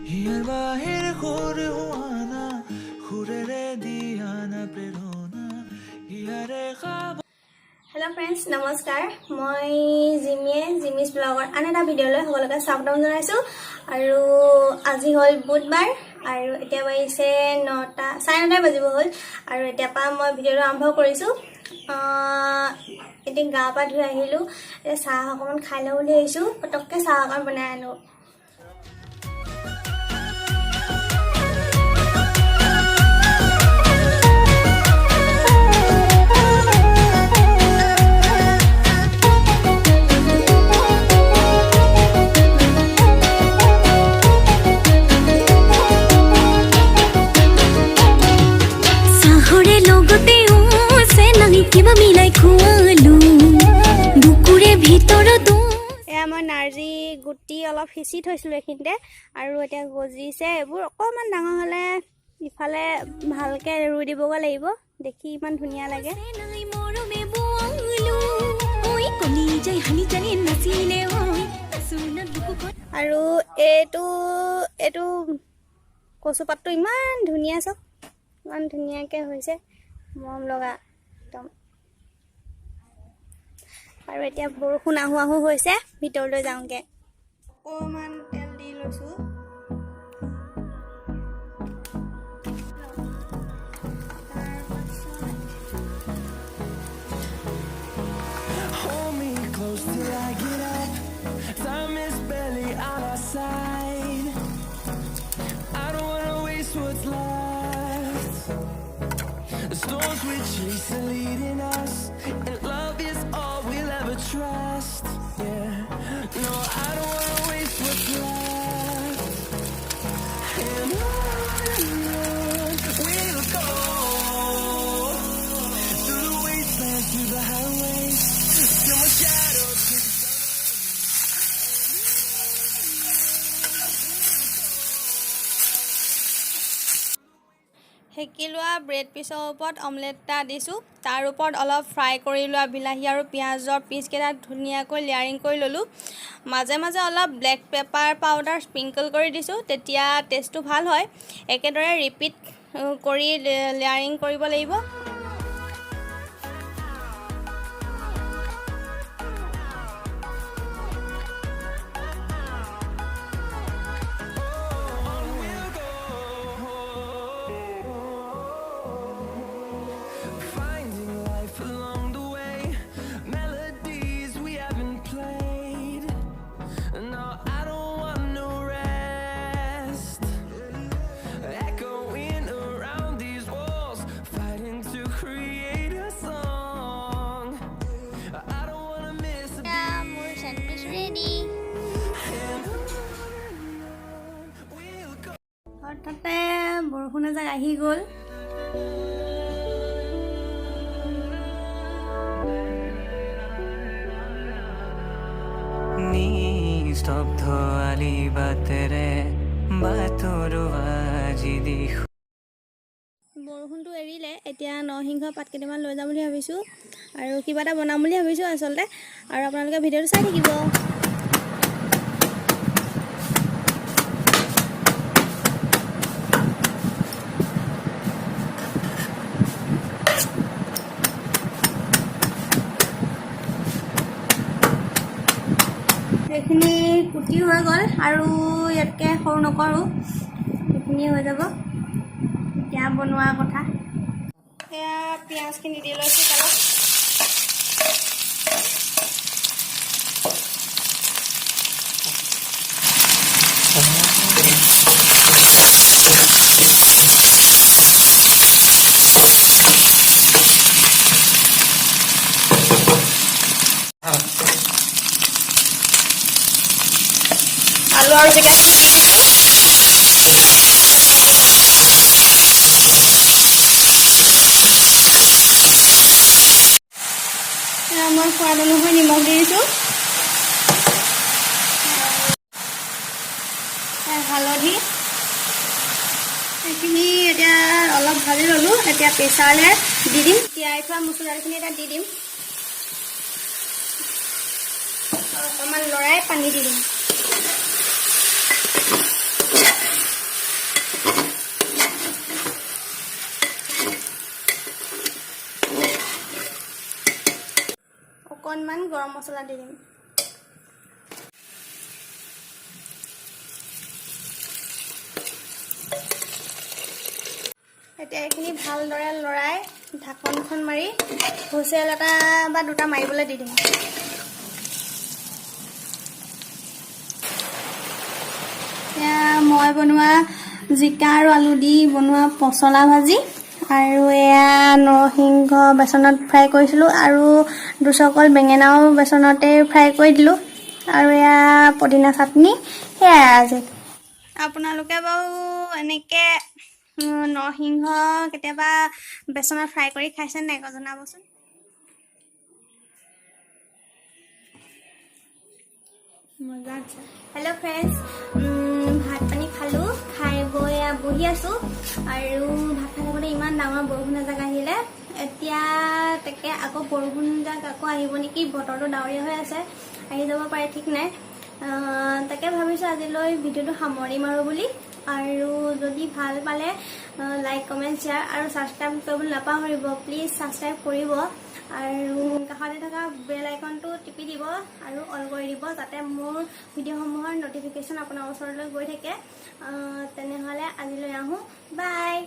হিয়াৰ বাহিৰ খুৰে হোৱানা খুৰেৰে দিয়ানা প্ৰেৰণা হিয়াৰে খাব। হেল্ল' ফ্ৰেণ্ডছ, নমস্কাৰ। মই জিমিয়ে JimisVlogৰ আন এটা ভিডিঅ'লৈ সকলোকে স্বাগতম জনাইছোঁ। আৰু আজি হ'ল বুধবাৰ আৰু এতিয়া বাজিছে 9:30 বাজিব হ'ল। আৰু এতিয়াৰ পৰা মই ভিডিঅ'টো আৰম্ভ কৰিছোঁ। এতিয়া গা পা ধুই আহিলোঁ, এতিয়া চাহ অকণমান খাই লওঁ বুলি আহিছোঁ। পটককৈ চাহ অকণ বনাই আনো। মই নাৰ্জী গুটি অলপ সিঁচি থৈছিলোঁ এইখিনিতে, আৰু এতিয়া গজিছে। এইবোৰ অকণমান ডাঙৰ হ'লে ইফালে ভালকৈ ৰুই দিবগৈ লাগিব। দেখি ইমান ধুনীয়া লাগে। আৰু এইটো কচুপাতটো ইমান ধুনীয়া, চাওক ইমান ধুনীয়াকৈ হৈছে, মৰম লগা একদম। আৰু এতিয়া বৰষুণ আহো আহো হৈছে, ভিতৰলৈ যাওঁগে। অকণমান তেল দি লৈছোঁ। Storms we chase are leading us, and love is all we'll ever trust. Yeah, no, I don't wanna waste what's left. And on we'll go, through the wastelands, through the highways, till my shadow takes the সেকি লোৱা bread পিচৰ ওপৰত omelette এটা দিছোঁ। তাৰ ওপৰত অলপ fry কৰি লোৱা বিলাহী আৰু পিঁয়াজৰ পিচকেইটা ধুনীয়াকৈ লেয়াৰিং কৰি ল'লোঁ। মাজে মাজে অলপ ব্লেক পেপাৰ পাউডাৰ স্প্ৰিংকল কৰি দিছোঁ, তেতিয়া টেষ্টটো ভাল হয়। একেদৰে ৰিপিট কৰি লেয়াৰিং কৰিব লাগিব। হঠাতে বৰষুণ এজাক আহি গ'ল। নিস্তব্ধ আলি বাটেৰে বৰষুণটো এৰিলে, এতিয়া নৰসিংহ পাত কেইটামান লৈ যাম বুলি ভাবিছোঁ, আৰু কিবা এটা বনাম বুলি ভাবিছোঁ আচলতে। আৰু আপোনালোকে ভিডিঅ'টো চাই থাকিব। এইখিনি কুটি হৈ গ'ল, আৰু ইয়াতকৈ সৰু নকৰোঁ, এইখিনি হৈ যাব। এতিয়া বনোৱাৰ কথা। এয়া পিঁয়াজখিনি দি লৈছোঁ তেলত। আলু আৰু জিকাখিনি দি দিছোঁ। মই সোৱাদ অনুসৰি নিমখ দি দিছোঁ, হালধি। এইখিনি এতিয়া অলপ ভাজি ল'লোঁ। এতিয়া প্ৰেছাৰলৈ দি দিম। তিয়াই থোৱা মচুৰ দালিখিনি এতিয়া দি দিম। অকণমান লৰাই পানী দি দিম। টিস্পুনমান গৰম মছলা দি দিম। এতিয়া এইখিনি ভালদৰে লৰাই ঢাকনখন মাৰি হুইচেল এটা বা দুটা মাৰিবলৈ দি দিম। এতিয়া মই বনোৱা জিকা আৰু আলু দি বনোৱা পচলা ভাজি আৰু এয়া নৰসিংহ বেচনত ফ্ৰাই কৰিছিলোঁ আৰু দুচকল বেঙেনাও বেচনতে ফ্ৰাই কৰি দিলোঁ আৰু এয়া পদিনা চাটনি। সেয়াই আজি। আপোনালোকে বাৰু এনেকৈ নৰসিংহ কেতিয়াবা বেচনত ফ্ৰাই কৰি খাইছে নাই জনাবচোন। মজা আছে। হেল্ল' ফ্ৰেণ্ডছ, ভাত পানী খালোঁ, খাই বৈ বহি আছোঁ আৰু ভাত খাই থাকোঁতে ইমান ডাঙৰ বৰষুণ এজাক আহিলে। এতিয়া তাকে আকৌ বৰষুণ যাক আকৌ আহিব নেকি, বতৰটো ডাৱৰীয়া হৈ আছে, আহি যাব পাৰে ঠিক নাই। তাকে ভাবিছোঁ আজিলৈ ভিডিঅ'টো সামৰিম আৰু বুলি। আৰু যদি ভাল পালে লাইক কমেণ্ট শ্বেয়াৰ আৰু ছাবস্ক্ৰাইব কৰিবলৈ নাপাহৰিব, প্লিজ ছাবস্ক্ৰাইব কৰিব আৰু কাষতে থকা বেল আইকনটো টিপি দিব আৰু অল কৰি দিব যাতে মোৰ ভিডিঅ'সমূহৰ নটিফিকেশ্যন আপোনাৰ ওচৰলৈ গৈ থাকে। তেনেহ'লে আজিলৈ আহোঁ, বাই।